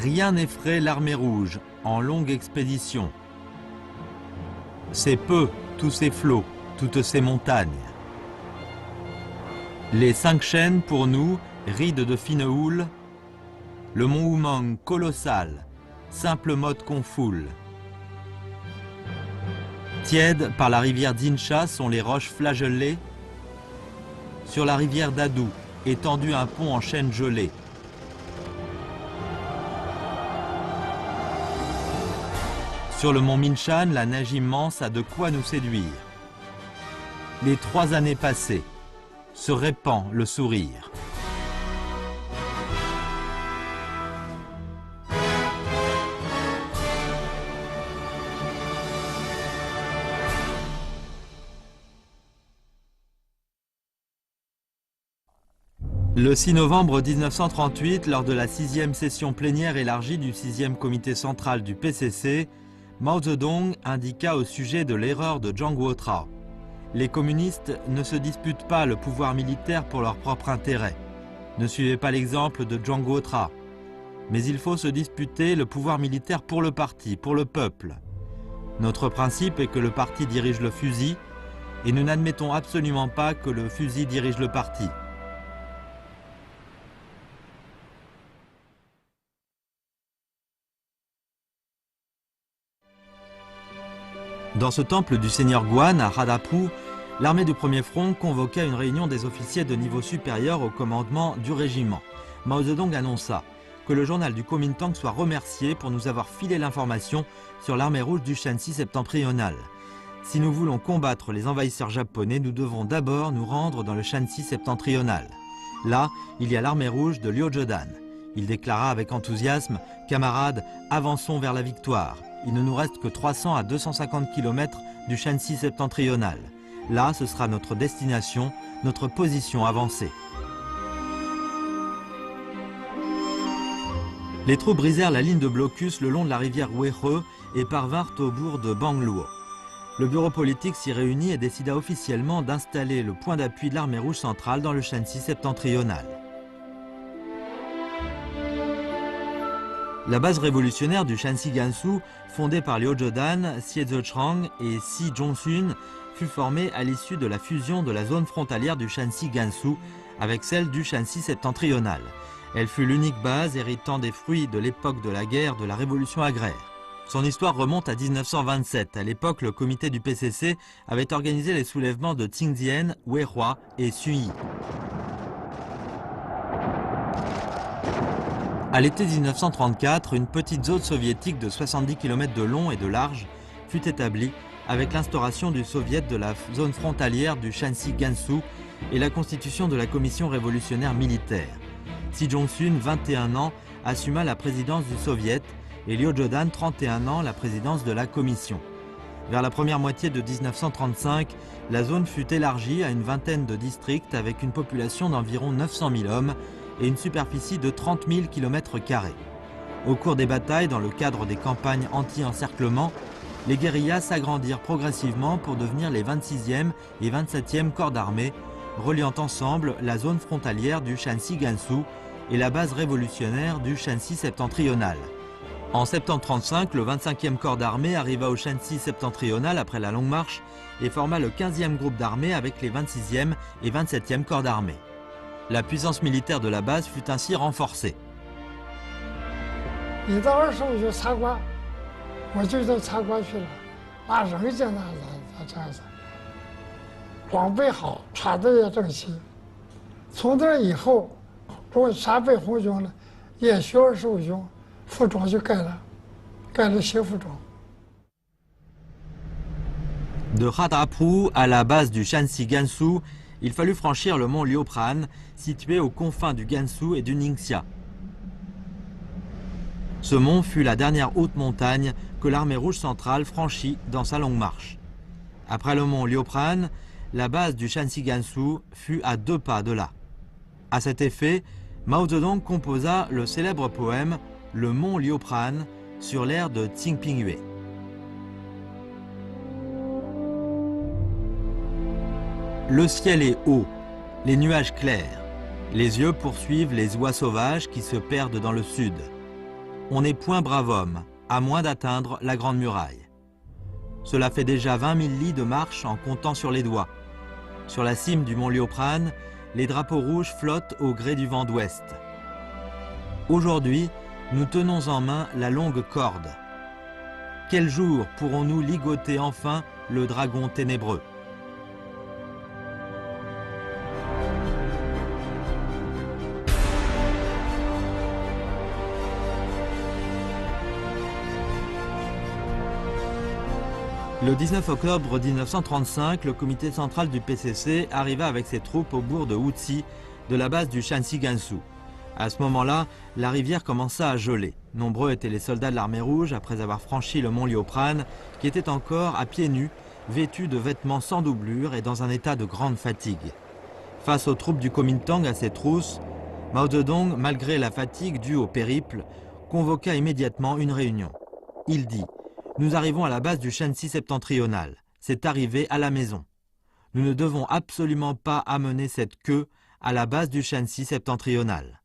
Rien n'effraie l'armée rouge en longue expédition. C'est peu, tous ces flots, toutes ces montagnes. Les 5 chaînes pour nous, rides de fine houle, le mont Oumang colossal, simple mode qu'on foule. Tièdes par la rivière d'Incha sont les roches flagellées. Sur la rivière d'Adou, étendu un pont en chêne gelée. Sur le mont Minshan, la neige immense a de quoi nous séduire. Les 3 années passées, se répand le sourire. Le 6 novembre 1938, lors de la 6e session plénière élargie du 6e comité central du PCC, Mao Zedong indiqua au sujet de l'erreur de Zhang Guotrao. Les communistes ne se disputent pas le pouvoir militaire pour leur propre intérêt. Ne suivez pas l'exemple de Zhang Guotrao. Mais il faut se disputer le pouvoir militaire pour le parti, pour le peuple. Notre principe est que le parti dirige le fusil, et nous n'admettons absolument pas que le fusil dirige le parti. Dans ce temple du seigneur Guan, à Hadapu, l'armée du premier front convoqua une réunion des officiers de niveau supérieur au commandement du régiment. Mao Zedong annonça que le journal du Kuomintang soit remercié pour nous avoir filé l'information sur l'armée rouge du Shanxi septentrional. Si nous voulons combattre les envahisseurs japonais, nous devons d'abord nous rendre dans le Shanxi septentrional. Là, il y a l'armée rouge de Liu Zhedan. Il déclara avec enthousiasme « Camarades, avançons vers la victoire ». Il ne nous reste que 300 à 250 km du Shanxi septentrional. Là, ce sera notre destination, notre position avancée. Les troupes brisèrent la ligne de blocus le long de la rivière Wehe et parvinrent au bourg de Bangluo. Le bureau politique s'y réunit et décida officiellement d'installer le point d'appui de l'armée rouge centrale dans le Shanxi septentrional. La base révolutionnaire du Shanxi Gansu, fondée par Liu Zhedan, Xie Zechang et Si Zhongxun, fut formée à l'issue de la fusion de la zone frontalière du Shanxi Gansu avec celle du Shanxi septentrional. Elle fut l'unique base héritant des fruits de l'époque de la guerre de la révolution agraire. Son histoire remonte à 1927. À l'époque, le comité du PCC avait organisé les soulèvements de Qingdian, Weihua et Suyi. À l'été 1934, une petite zone soviétique de 70 km de long et de large fut établie avec l'instauration du soviet de la zone frontalière du Shanxi Gansu et la constitution de la commission révolutionnaire militaire. Si Zhongxun, 21 ans, assuma la présidence du soviet et Liu Zhedan, 31 ans, la présidence de la commission. Vers la première moitié de 1935, la zone fut élargie à une vingtaine de districts avec une population d'environ 900 000 hommes et une superficie de 30 000 km². Au cours des batailles, dans le cadre des campagnes anti-encerclement, les guérillas s'agrandirent progressivement pour devenir les 26e et 27e corps d'armée, reliant ensemble la zone frontalière du Shanxi Gansu et la base révolutionnaire du Shanxi septentrional. En septembre 1935, le 25e corps d'armée arriva au Shanxi septentrional après la longue marche et forma le 15e groupe d'armée avec les 26e et 27e corps d'armée. La puissance militaire de la base fut ainsi renforcée. De Hadapu à la base du Shanxi Gansu, il fallut franchir le mont Liupran, situé aux confins du Gansu et du Ningxia. Ce mont fut la dernière haute montagne que l'armée rouge centrale franchit dans sa longue marche. Après le mont Liupran, la base du Shanxi Gansu fut à 2 pas de là. À cet effet, Mao Zedong composa le célèbre poème « Le mont Liupran » sur l'air de Tsingpingyue. Le ciel est haut, les nuages clairs. Les yeux poursuivent les oies sauvages qui se perdent dans le sud. On n'est point brave homme, à moins d'atteindre la Grande Muraille. Cela fait déjà 20 000 lis de marche en comptant sur les doigts. Sur la cime du mont Liuprán, les drapeaux rouges flottent au gré du vent d'ouest. Aujourd'hui, nous tenons en main la longue corde. Quel jour pourrons-nous ligoter enfin le dragon ténébreux? Le 19 octobre 1935, le comité central du PCC arriva avec ses troupes au bourg de Houthi, de la base du Shanxi Gansu. À ce moment-là, la rivière commença à geler. Nombreux étaient les soldats de l'armée rouge après avoir franchi le mont Liuprán, qui étaient encore à pieds nus, vêtus de vêtements sans doublure et dans un état de grande fatigue. Face aux troupes du Kuomintang à ses trousses, Mao Zedong, malgré la fatigue due au périple, convoqua immédiatement une réunion. Il dit: nous arrivons à la base du Shanxi septentrional. C'est arrivé à la maison. Nous ne devons absolument pas amener cette queue à la base du Shanxi septentrional.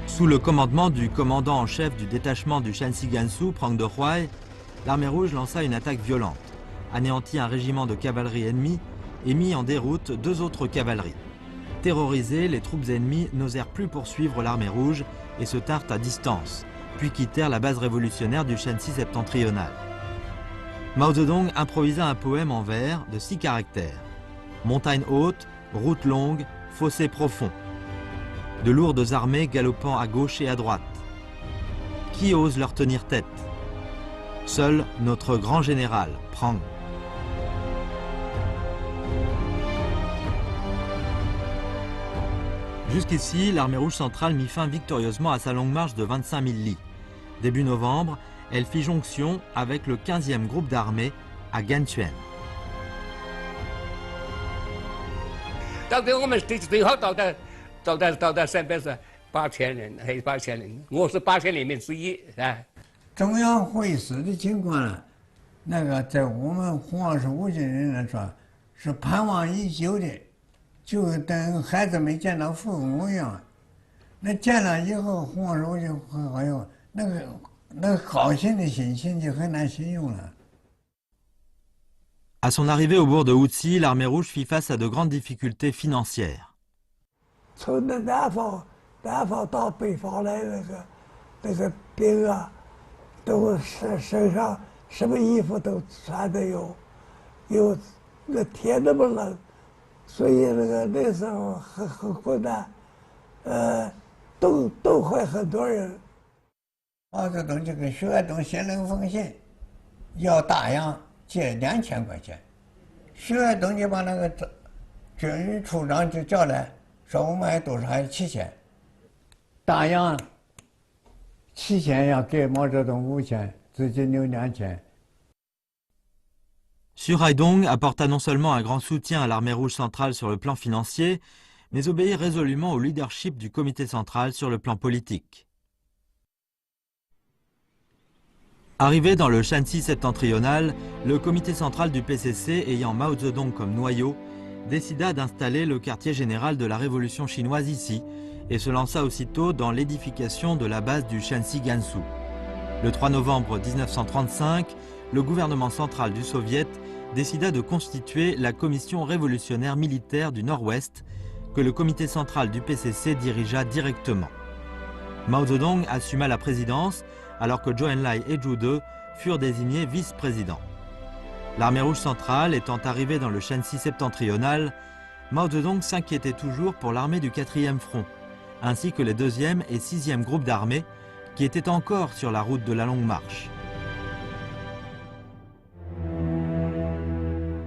Sous le commandement du commandant en chef du détachement du Shanxi Gansu, Prang De-Huai, l'armée rouge lança une attaque violente, anéantit un régiment de cavalerie ennemi et mit en déroute 2 autres cavaleries. Terrorisées, les troupes ennemies n'osèrent plus poursuivre l'armée rouge et se tinrent à distance, puis quittèrent la base révolutionnaire du Shanxi septentrional. Mao Zedong improvisa un poème en vers de 6 caractères. Montagne haute, route longue, fossé profond. De lourdes armées galopant à gauche et à droite. Qui ose leur tenir tête? Seul notre grand général, Prang. Jusqu'ici, l'armée rouge centrale mit fin victorieusement à sa longue marche de 25 000 lis. Début novembre, elle fit jonction avec le 15e groupe d'armée à Gantuan. À son arrivée au bourg de Houthi, l'armée rouge fit face à de grandes difficultés financières. Xu Haidong apporta non seulement un grand soutien à l'armée rouge centrale sur le plan financier, mais obéit résolument au leadership du comité central sur le plan politique. Arrivé dans le Shanxi septentrional, le comité central du PCC, ayant Mao Zedong comme noyau, décida d'installer le quartier général de la révolution chinoise ici et se lança aussitôt dans l'édification de la base du Shanxi Gansu. Le 3 novembre 1935, le gouvernement central du Soviet décida de constituer la commission révolutionnaire militaire du Nord-Ouest que le comité central du PCC dirigea directement. Mao Zedong assuma la présidence alors que Zhou Enlai et Zhu De furent désignés vice-présidents. L'armée rouge centrale étant arrivée dans le Shanxi septentrional, Mao Zedong s'inquiétait toujours pour l'armée du 4e front, ainsi que les 2e et 6e groupes d'armées qui étaient encore sur la route de la longue marche.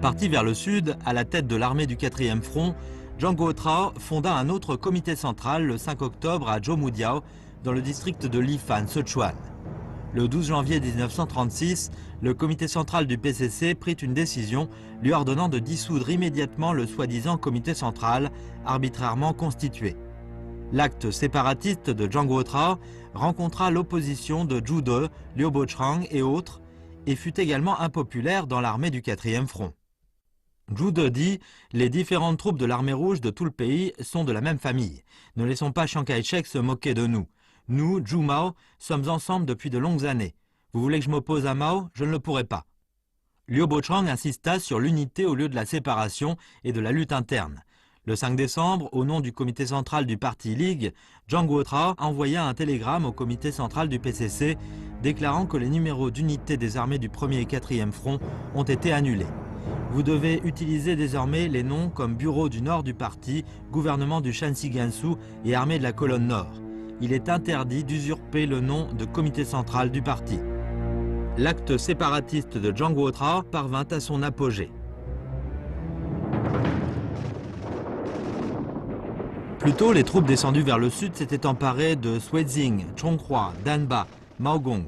Parti vers le sud, à la tête de l'armée du 4e front, Zhang Guotrao fonda un autre comité central le 5 octobre à Zhoumoutiao, dans le district de Lifan, Sichuan. Le 12 janvier 1936, le comité central du PCC prit une décision lui ordonnant de dissoudre immédiatement le soi-disant comité central, arbitrairement constitué. L'acte séparatiste de Zhang Guotrao rencontra l'opposition de Zhu De, Liu Bochang et autres, et fut également impopulaire dans l'armée du 4e front. Zhu De dit « Les différentes troupes de l'armée rouge de tout le pays sont de la même famille. Ne laissons pas Chiang Kai-shek se moquer de nous. Nous, Zhu Mao, sommes ensemble depuis de longues années. Vous voulez que je m'oppose à Mao? Je ne le pourrai pas. Liu Bochang insista sur l'unité au lieu de la séparation et de la lutte interne. Le 5 décembre, au nom du comité central du parti Ligue, Zhang Guotrao envoya un télégramme au comité central du PCC déclarant que les numéros d'unité des armées du 1er et 4e front ont été annulés. Vous devez utiliser désormais les noms comme Bureau du Nord du parti, Gouvernement du Shanxi Gansu et Armée de la Colonne Nord. Il est interdit d'usurper le nom de comité central du parti. L'acte séparatiste de Zhang Guotrao parvint à son apogée. Plus tôt, les troupes descendues vers le sud s'étaient emparées de Suizing, Chonghua, Danba, Maogong.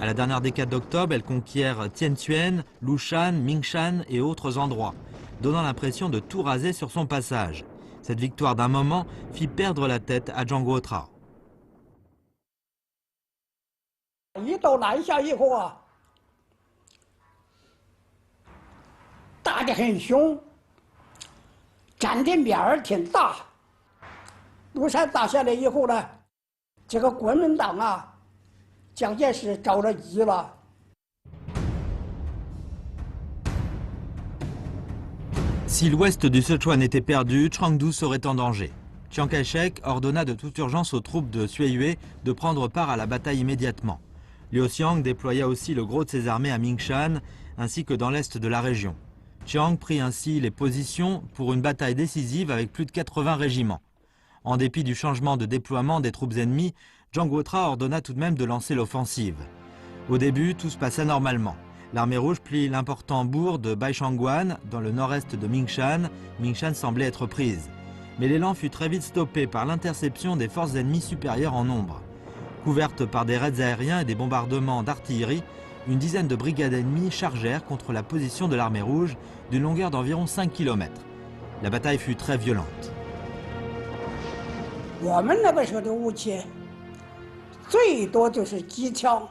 À la dernière décade d'octobre, elles conquièrent Tianquan, Lushan, Mingshan et autres endroits, donnant l'impression de tout raser sur son passage. Cette victoire d'un moment fit perdre la tête à Zhang Guotrao. 一到南下以后啊，打得很凶，占的面儿挺大。庐山打下来以后呢，这个国民党啊，蒋介石着了急了。 Si l'ouest du Sichuan était perdu, Chengdu serait en danger. Chiang Kai-shek ordonna de toute urgence aux troupes de Suiyue de prendre part à la bataille immédiatement. Liu Xiang déploya aussi le gros de ses armées à Mingshan, ainsi que dans l'est de la région. Chiang prit ainsi les positions pour une bataille décisive avec plus de 80 régiments. En dépit du changement de déploiement des troupes ennemies, Zhang Guotrao ordonna tout de même de lancer l'offensive. Au début, tout se passa normalement. L'armée rouge plie l'important bourg de Baishangguan, dans le nord-est de Mingshan. Mingshan semblait être prise. Mais l'élan fut très vite stoppé par l'interception des forces ennemies supérieures en nombre. Couvertes par des raids aériens et des bombardements d'artillerie, une dizaine de brigades ennemies chargèrent contre la position de l'armée rouge d'une longueur d'environ 5 km. La bataille fut très violente. 我们那个时候的武器，最多就是机枪，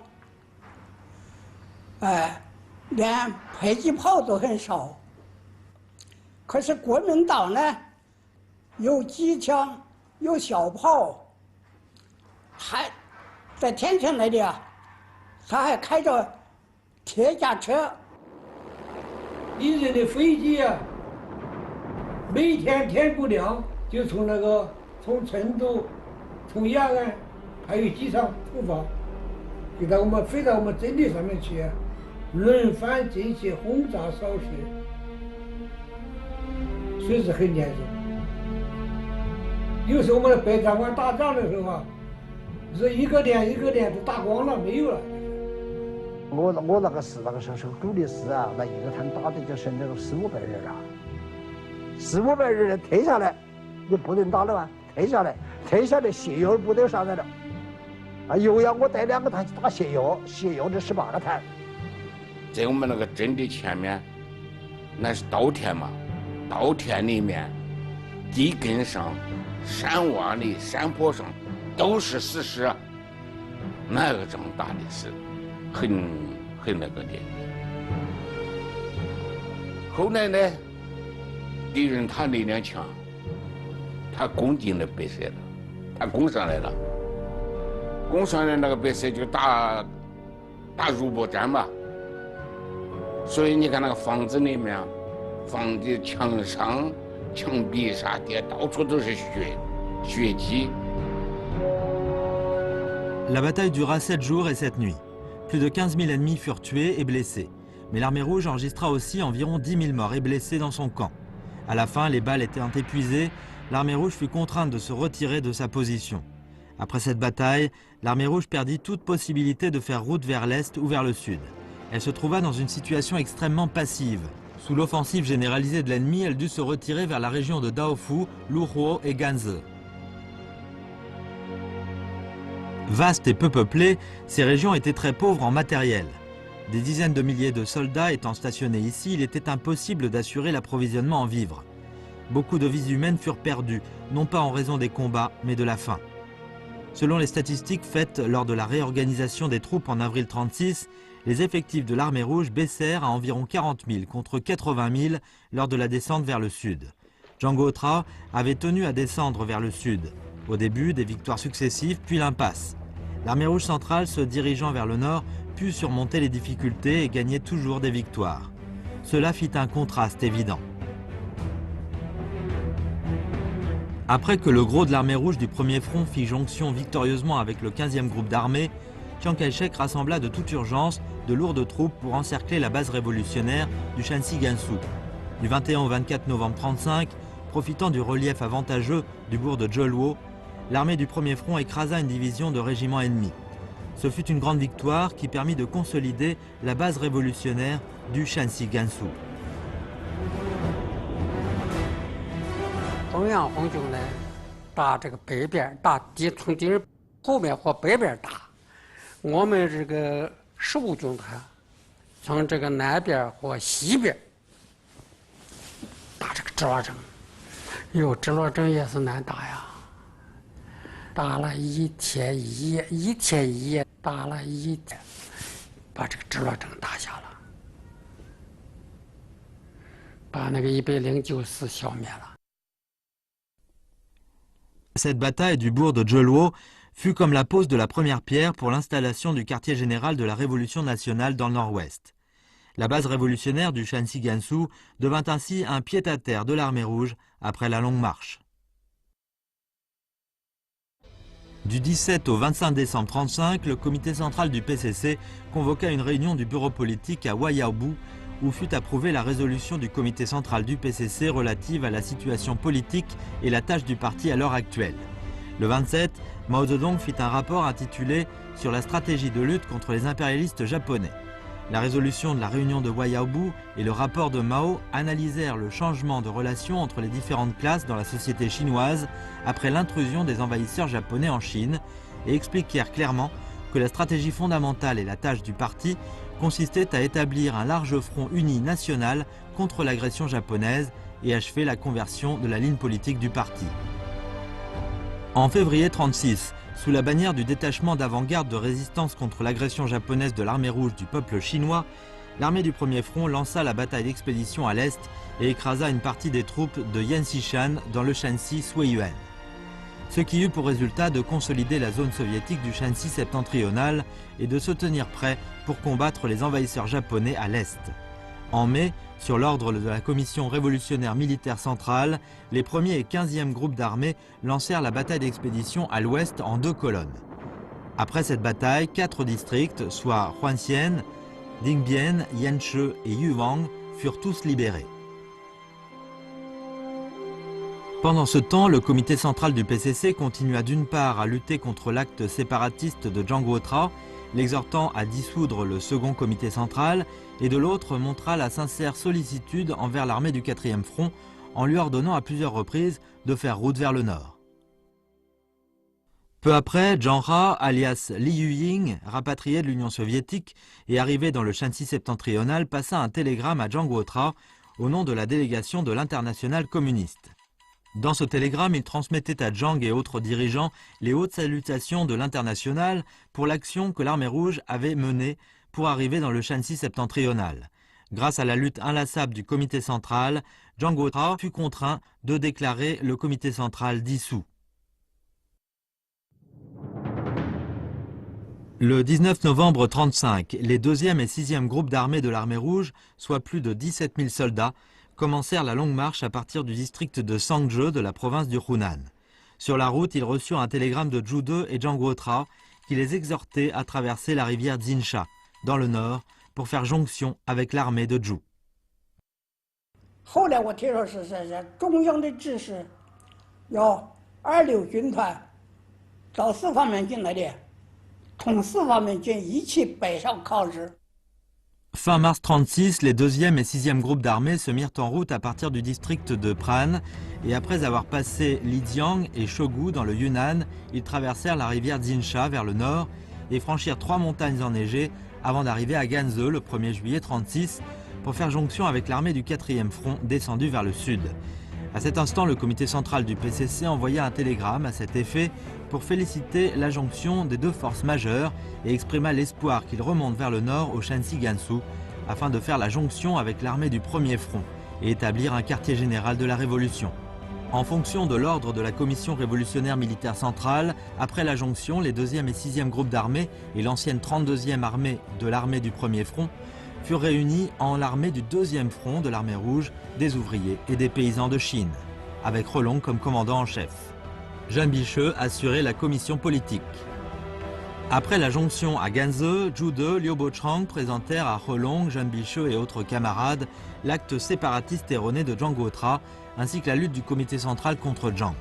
连迫击炮都很少。可是国民党呢，有机枪，有小炮，还在天上来的，他还开着铁甲车。敌人的飞机啊，每天天不亮就从成都、从雅安，还有机场出发，就到我们飞到我们阵地上面去，轮番进行轰炸扫射，确实很严重。有时候我们北站湾打仗的时候啊，是一个连都打光了，没有了。我那个时候主力师啊，那一个团打的就是那个400-500人啊，400-500人退下来，你不能打了啊。 退下来，谢友部队上来了。啊，又要我带2个团去打谢友这18个团。在我们那个阵地前面，那是稻田嘛，稻田里面，地根上、山洼里、山坡上都是死尸，那个仗打的是很那个的。后来呢，敌人他力量强。 他攻进了白色了，他攻上来了，攻上来那个白色就打肉搏战嘛。所以你看那个房子里面，房子墙上、墙壁啥的，到处都是血迹。La bataille dura 7 jours et 7 nuits. Plus de 15 000 ennemis furent tués et blessés. Mais l'armée rouge enregistra aussi environ 10 000 morts et blessés dans son camp. À la fin, les balles étant épuisées, l'armée rouge fut contrainte de se retirer de sa position. Après cette bataille, l'armée rouge perdit toute possibilité de faire route vers l'est ou vers le sud. Elle se trouva dans une situation extrêmement passive. Sous l'offensive généralisée de l'ennemi, elle dut se retirer vers la région de Daofu, Luhuo et Ganze. Vastes et peu peuplées, ces régions étaient très pauvres en matériel. Des dizaines de milliers de soldats étant stationnés ici, il était impossible d'assurer l'approvisionnement en vivres. Beaucoup de vies humaines furent perdues, non pas en raison des combats, mais de la faim. Selon les statistiques faites lors de la réorganisation des troupes en avril 1936, les effectifs de l'armée rouge baissèrent à environ 40 000 contre 80 000 lors de la descente vers le sud. Zhang Guotrao avait tenu à descendre vers le sud. Au début, des victoires successives, puis l'impasse. L'armée rouge centrale, se dirigeant vers le nord, put surmonter les difficultés et gagner toujours des victoires. Cela fit un contraste évident. Après que le gros de l'armée rouge du premier front fit jonction victorieusement avec le 15e groupe d'armée, Chiang Kai-shek rassembla de toute urgence de lourdes troupes pour encercler la base révolutionnaire du Shanxi Gansu. Du 21 au 24 novembre 1935, profitant du relief avantageux du bourg de Zheluo, l'armée du premier front écrasa une division de régiments ennemis. Ce fut une grande victoire qui permit de consolider la base révolutionnaire du Shanxi Gansu. 中央红军呢，打这个北边，打从敌人后面或北边打。我们这个15军团从这个南边或西边打这个直落征。哟，直落征也是难打呀，打了一天一夜，一天一夜打了一天，把这个直落征打下了，把那个109师消灭了。 Cette bataille du bourg de Zheluo fut comme la pose de la première pierre pour l'installation du quartier général de la Révolution nationale dans le nord-ouest. La base révolutionnaire du Shanxi Gansu devint ainsi un pied-à-terre de l'armée rouge après la longue marche. Du 17 au 25 décembre 1935, le comité central du PCC convoqua une réunion du bureau politique à Wayaobu où fut approuvée la résolution du comité central du PCC relative à la situation politique et la tâche du parti à l'heure actuelle. Le 27, Mao Zedong fit un rapport intitulé « Sur la stratégie de lutte contre les impérialistes japonais ». La résolution de la réunion de Wayaobu et le rapport de Mao analysèrent le changement de relations entre les différentes classes dans la société chinoise après l'intrusion des envahisseurs japonais en Chine et expliquèrent clairement que la stratégie fondamentale et la tâche du parti consistait à établir un large front uni national contre l'agression japonaise et achever la conversion de la ligne politique du parti. En février 1936, sous la bannière du détachement d'avant-garde de résistance contre l'agression japonaise de l'armée rouge du peuple chinois, l'armée du premier front lança la bataille d'expédition à l'est et écrasa une partie des troupes de Yan Xishan dans le Shanxi Suiyuan. Ce qui eut pour résultat de consolider la zone soviétique du Shanxi septentrional et de se tenir prêt pour combattre les envahisseurs japonais à l'est. En mai, sur l'ordre de la Commission révolutionnaire militaire centrale, les 1er et 15e groupes d'armées lancèrent la bataille d'expédition à l'ouest en 2 colonnes. Après cette bataille, 4 districts, soit Huanxian, Dingbien, Yanche et Yuwang, furent tous libérés. Pendant ce temps, le comité central du PCC continua d'une part à lutter contre l'acte séparatiste de Zhang Guotrao, l'exhortant à dissoudre le second comité central, et de l'autre montra la sincère sollicitude envers l'armée du 4e front en lui ordonnant à plusieurs reprises de faire route vers le nord. Peu après, Zhang Ha, alias Li Yuying, rapatrié de l'Union soviétique et arrivé dans le Shanxi septentrional, passa un télégramme à Zhang Guotrao au nom de la délégation de l'Internationale communiste. Dans ce télégramme, il transmettait à Zhang et autres dirigeants les hautes salutations de l'Internationale pour l'action que l'armée rouge avait menée pour arriver dans le Shanxi septentrional. Grâce à la lutte inlassable du comité central, Zhang Guotrao fut contraint de déclarer le comité central dissous. Le 19 novembre 1935, les 2e et 6e groupes d'armées de l'armée rouge, soit plus de 17 000 soldats, commencèrent la longue marche à partir du district de Sangzhou de la province du Hunan. Sur la route, ils reçurent un télégramme de Zhu De et Zhang Guotrao qui les exhortait à traverser la rivière Zinsha, dans le nord, pour faire jonction avec l'armée de Zhu. 后来我听说是中央的指示，要26军团到4方面进来的，从4方面军一起北上抗日。 Fin mars 1936, les 2e et 6e groupes d'armées se mirent en route à partir du district de Pran et après avoir passé Lijiang et Shogu dans le Yunnan, ils traversèrent la rivière Zinsha vers le nord et franchirent 3 montagnes enneigées avant d'arriver à Ganze le 1er juillet 1936 pour faire jonction avec l'armée du 4e front descendue vers le sud. À cet instant, le comité central du PCC envoya un télégramme à cet effet pour féliciter la jonction des 2 forces majeures et exprima l'espoir qu'ils remontent vers le nord au Shanxi Gansu afin de faire la jonction avec l'armée du 1er front et établir un quartier général de la Révolution. En fonction de l'ordre de la Commission révolutionnaire militaire centrale, après la jonction, les 2e et 6e groupes d'armées et l'ancienne 32e armée de l'armée du Premier Front furent réunis en l'armée du 2e front de l'armée rouge, des ouvriers et des paysans de Chine, avec Relong comme commandant en chef. Jean Bicheux assurait la commission politique. Après la jonction à Ganzhou, Zhu De, Liu Bochang présentèrent à Relong, Jean Bicheux et autres camarades l'acte séparatiste erroné de Zhang Guotra, ainsi que la lutte du comité central contre Zhang.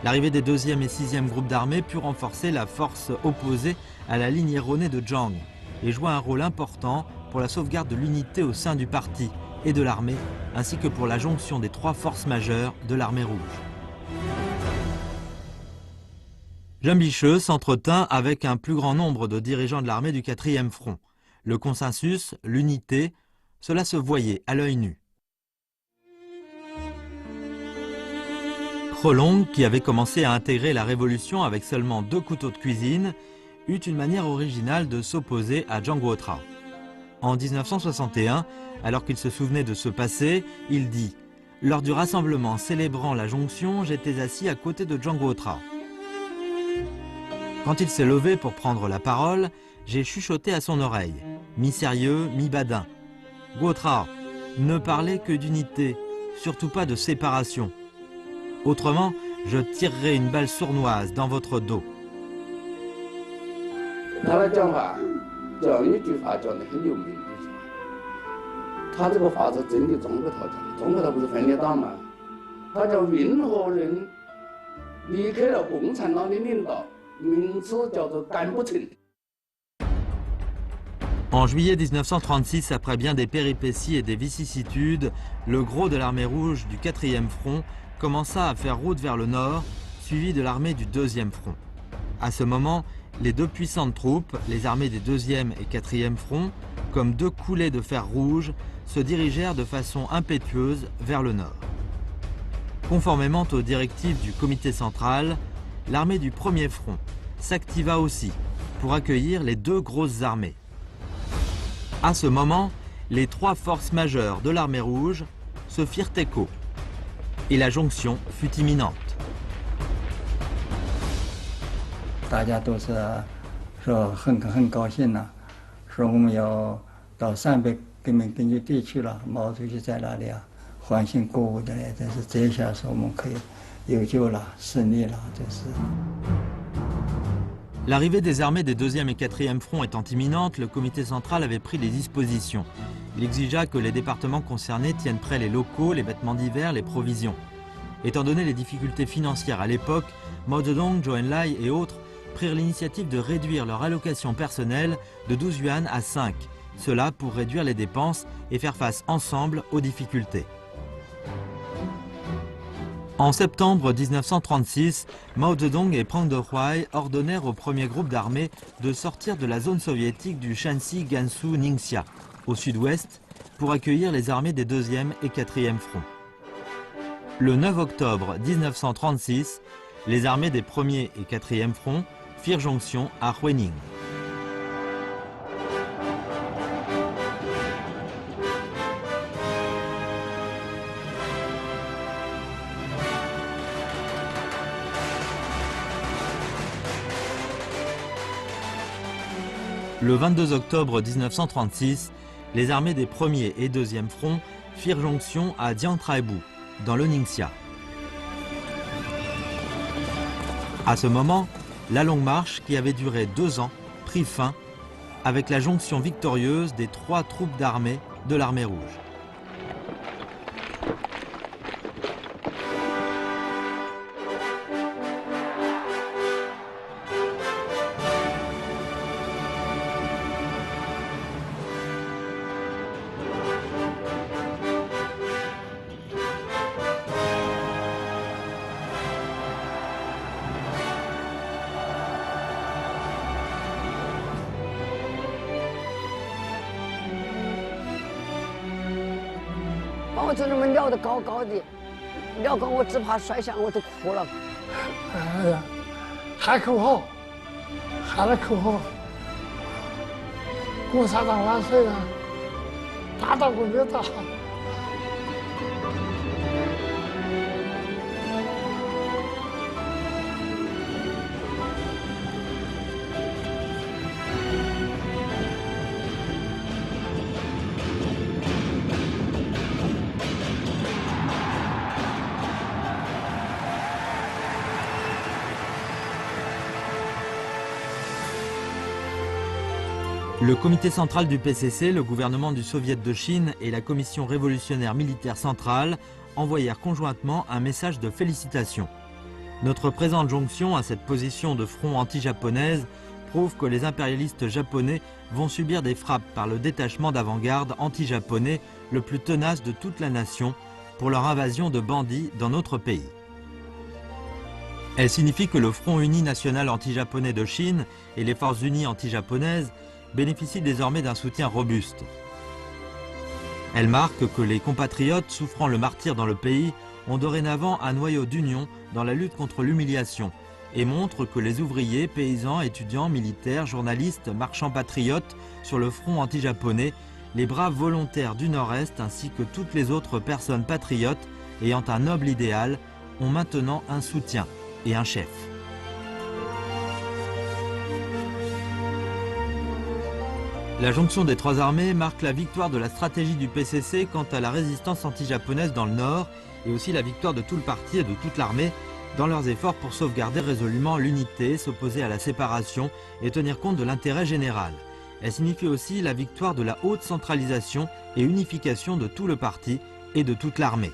L'arrivée des 2e et 6e groupes d'armées put renforcer la force opposée à la ligne erronée de Zhang et joua un rôle important pour la sauvegarde de l'unité au sein du parti et de l'armée, ainsi que pour la jonction des 3 forces majeures de l'armée rouge. Jean Bicheux s'entretint avec un plus grand nombre de dirigeants de l'armée du 4e front. Le consensus, l'unité, cela se voyait à l'œil nu. Relong, qui avait commencé à intégrer la révolution avec seulement 2 couteaux de cuisine, eut une manière originale de s'opposer à Zhang Guotra. En 1961, alors qu'il se souvenait de ce passé, il dit « Lors du rassemblement célébrant la jonction, j'étais assis à côté de Zhang Guotra. Quand il s'est levé pour prendre la parole, j'ai chuchoté à son oreille, mi-sérieux, mi-badin. Guotra, ne parlez que d'unité, surtout pas de séparation. Autrement, je tirerai une balle sournoise dans votre dos. » 他的讲话，这样一句话讲得很有名的句话。他这个话是针对中国头讲的，中国头不是分裂党嘛？他叫任何人离开了共产党的领导，名字叫做干不成。 En juillet 1936, après bien des péripéties et des vicissitudes, le gros de l'armée rouge du 4e front commença à faire route vers le nord, suivi de l'armée du 2e front. À ce moment, les 2 puissantes troupes, les armées des 2e et 4e fronts, comme 2 coulées de fer rouge, se dirigèrent de façon impétueuse vers le nord. Conformément aux directives du comité central, l'armée du 1er front s'activa aussi pour accueillir les 2 grosses armées. À ce moment, les 3 forces majeures de l'armée rouge se firent écho et la jonction fut imminente. 大家都是说很高兴呐，说我们要到陕北革命根据地去了，毛主席在那里啊，欢欣鼓舞的嘞。但是这下说我们可以有救了，胜利了，这是。 L'arrivée des armées des 2e et 4e fronts étant imminente, le comité central avait pris des dispositions. Il exigea que les départements concernés tiennent prêts les locaux, les vêtements d'hiver, les provisions. Étant donné les difficultés financières à l'époque, Mao Zedong, Zhou Enlai et autres prirent l'initiative de réduire leur allocation personnelle de 12 yuan à 5, cela pour réduire les dépenses et faire face ensemble aux difficultés. En septembre 1936, Mao Zedong et Pang Dehuai ordonnèrent au premier groupe d'armées de sortir de la zone soviétique du Shanxi Gansu Ningxia, au sud-ouest, pour accueillir les armées des 2e et 4e fronts. Le 9 octobre 1936, les armées des 1er et 4e fronts firent jonction à Huining. Le 22 octobre 1936, les armées des 1er et 2e fronts firent jonction à Diantraibu, dans le Ningxia. À ce moment, la longue marche, qui avait duré 2 ans, prit fin avec la jonction victorieuse des 3 troupes d'armée de l'armée rouge.我就这么撩得高高的，撩高我只怕摔下，我都哭了。哎呀，喊口号，喊了口号，共产党万岁啊！打倒国民党。Le comité central du PCC, le gouvernement du Soviet de Chine et la commission révolutionnaire militaire centrale envoyèrent conjointement un message de félicitations. Notre présente jonction à cette position de front anti-japonaise prouve que les impérialistes japonais vont subir des frappes par le détachement d'avant-garde anti-japonais le plus tenace de toute la nation pour leur invasion de bandits dans notre pays. Elle signifie que le Front uni national anti-japonais de Chine et les forces unies anti-japonaises bénéficient désormais d'un soutien robuste. Elle marque que les compatriotes souffrant le martyre dans le pays ont dorénavant un noyau d'union dans la lutte contre l'humiliation et montre que les ouvriers, paysans, étudiants, militaires, journalistes, marchands patriotes sur le front anti-japonais, les braves volontaires du Nord-Est ainsi que toutes les autres personnes patriotes ayant un noble idéal ont maintenant un soutien et un chef. La jonction des trois armées marque la victoire de la stratégie du PCC quant à la résistance anti-japonaise dans le Nord et aussi la victoire de tout le parti et de toute l'armée dans leurs efforts pour sauvegarder résolument l'unité, s'opposer à la séparation et tenir compte de l'intérêt général. Elle signifie aussi la victoire de la haute centralisation et unification de tout le parti et de toute l'armée.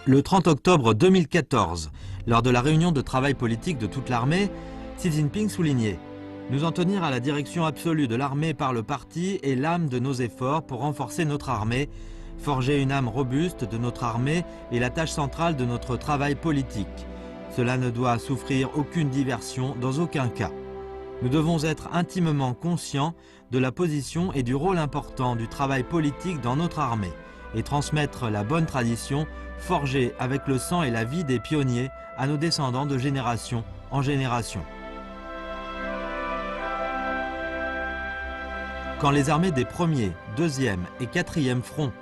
Le 30 octobre 2014, lors de la réunion de travail politique de toute l'armée, Xi Jinping soulignait « Nous en tenir à la direction absolue de l'armée par le parti est l'âme de nos efforts pour renforcer notre armée, forger une âme robuste de notre armée est la tâche centrale de notre travail politique. Cela ne doit souffrir aucune diversion dans aucun cas. Nous devons être intimement conscients de la position et du rôle important du travail politique dans notre armée et transmettre la bonne tradition forgée avec le sang et la vie des pionniers à nos descendants de génération en génération. » Quand les armées des 1er, 2e et 4e fronts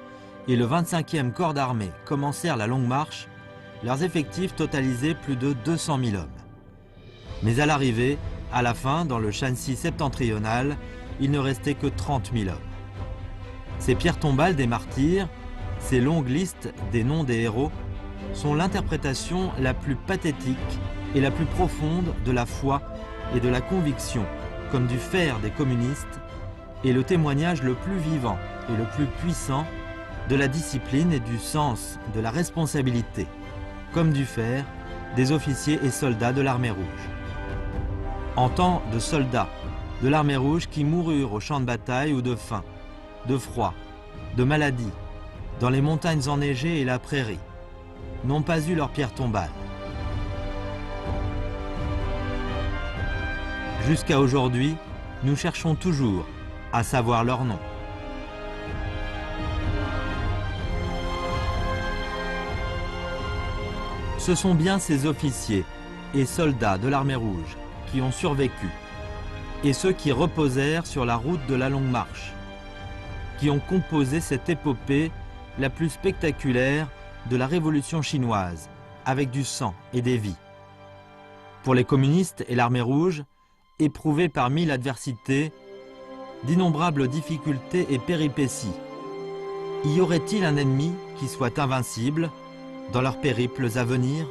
et le 25e corps d'armée commencèrent la longue marche, leurs effectifs totalisaient plus de 200 000 hommes. Mais à l'arrivée, à la fin, dans le Shanxi septentrional, il ne restait que 30 000 hommes. Ces pierres tombales des martyrs, ces longues listes des noms des héros, sont l'interprétation la plus pathétique et la plus profonde de la foi et de la conviction, comme du fer des communistes, et le témoignage le plus vivant et le plus puissant de la discipline et du sens de la responsabilité, comme du fer des officiers et soldats de l'armée rouge. En tant de soldats de l'armée rouge qui moururent au champ de bataille ou de faim, de froid, de maladie, dans les montagnes enneigées et la prairie, n'ont pas eu leur pierre tombale. Jusqu'à aujourd'hui, nous cherchons toujours à savoir leur nom. Ce sont bien ces officiers et soldats de l'armée rouge qui ont survécu, et ceux qui reposèrent sur la route de la longue marche, qui ont composé cette épopée la plus spectaculaire de la révolution chinoise, avec du sang et des vies. Pour les communistes et l'armée rouge, éprouvés par 1000 adversités, d'innombrables difficultés et péripéties, y aurait-il un ennemi qui soit invincible dans leurs périples à venir ?